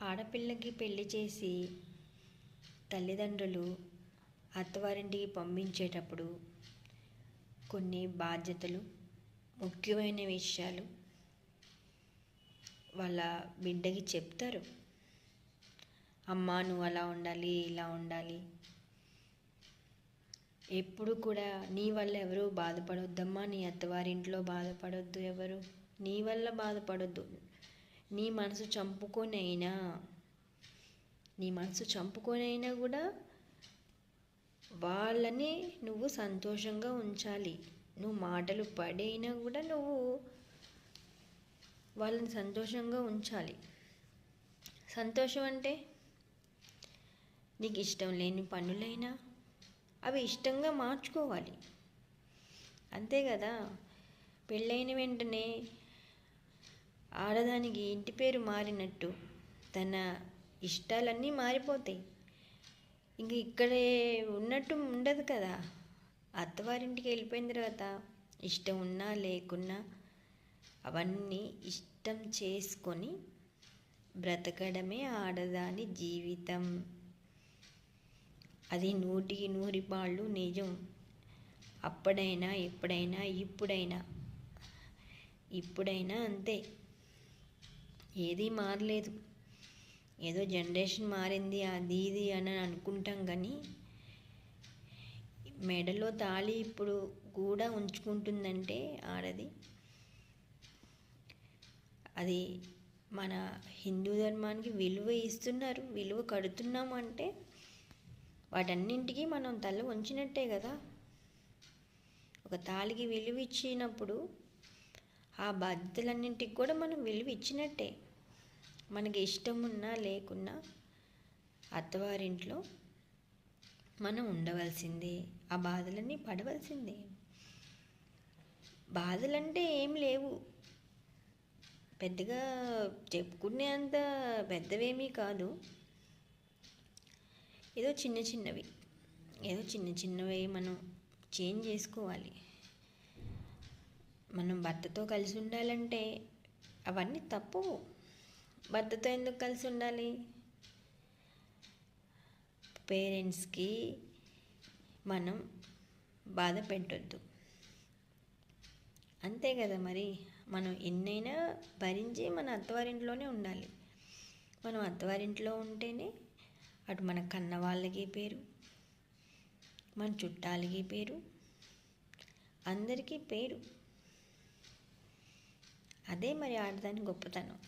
ఆడపిల్లకి పెళ్లి చేసి తల్లిదండ్రులు అత్తవారింటికి పంపించేటప్పుడు కొన్ని బాధ్యతలు, ముఖ్యమైన విషయాలు వాళ్ళ బిడ్డకి చెప్తారు. అమ్మా నువ్వు అలా ఉండాలి, ఇలా ఉండాలి, ఎప్పుడు కూడా నీ వల్ల ఎవరు బాధపడొద్దమ్మా, నీ అత్తవారింట్లో బాధపడొద్దు, ఎవరు నీ వల్ల బాధపడొద్దు. నీ మనసు చంపుకొనైనా కూడా వాళ్ళని నువ్వు సంతోషంగా ఉంచాలి. నువ్వు మాటలు పడైనా కూడా నువ్వు వాళ్ళని సంతోషంగా ఉంచాలి. సంతోషం అంటే నీకు ఇష్టం లేని పనులైనా అవి ఇష్టంగా మార్చుకోవాలి. అంతే కదా. పెళ్ళైన వెంటనే ఆడదానికి ఇంటి పేరు మారినట్టు తన ఇష్టాలన్నీ మారిపోతాయి. ఇంక ఇక్కడే ఉన్నట్టు ఉండదు కదా. అత్తవారింటికి వెళ్ళిపోయిన తర్వాత ఇష్టం ఉన్నా లేకున్నా అవన్నీ ఇష్టం చేసుకొని బ్రతకడమే ఆడదాని జీవితం. అది 100కి 100 పాళ్ళు నిజం. అప్పుడైనా ఎప్పుడైనా ఇప్పుడైనా అంతే. ఏది మారలేదు. ఏదో జనరేషన్ మారింది అది ఇది అని అనుకుంటాం కానీ మెడలో తాళి ఇప్పుడు కూడా ఉంచుకుంటుందంటే ఆడది, అది మన హిందూ ధర్మానికి విలువ ఇస్తున్నారు, విలువ కడుతున్నాము అంటే వాటన్నింటికి మనం తల వంచినట్టే కదా. ఒక తాళికి విలువ ఇచ్చినప్పుడు ఆ బాధ్యతలన్నింటికి కూడా మనం విలువ ఇచ్చినట్టే. మనకి ఇష్టం ఉన్నా లేకున్నా అత్తవారింట్లో మనం ఉండవలసిందే, ఆ బాధలన్నీ పడవలసిందే. బాధలంటే ఏం లేవు, పెద్దగా చెప్పుకునే అంత పెద్దవేమీ కాదు. ఏదో చిన్న చిన్నవి మనం చేంజ్ చేసుకోవాలి. మనం భర్తతో కలిసి ఉండాలంటే అవన్నీ తప్పు. భర్తతో ఎందుకు కలిసి ఉండాలి? పేరెంట్స్కి మనం బాధ పెట్టొద్దు, అంతే కదా. మరి మనం ఎన్నైనా భరించి మన అత్తవారింట్లోనే ఉండాలి. మనం అత్తవారింట్లో ఉంటేనే అటు మన కన్న వాళ్ళకి పేరు, మన చుట్టాలకి పేరు, అందరికీ పేరు. అదే మరి ఆడదాని గొప్పతనం.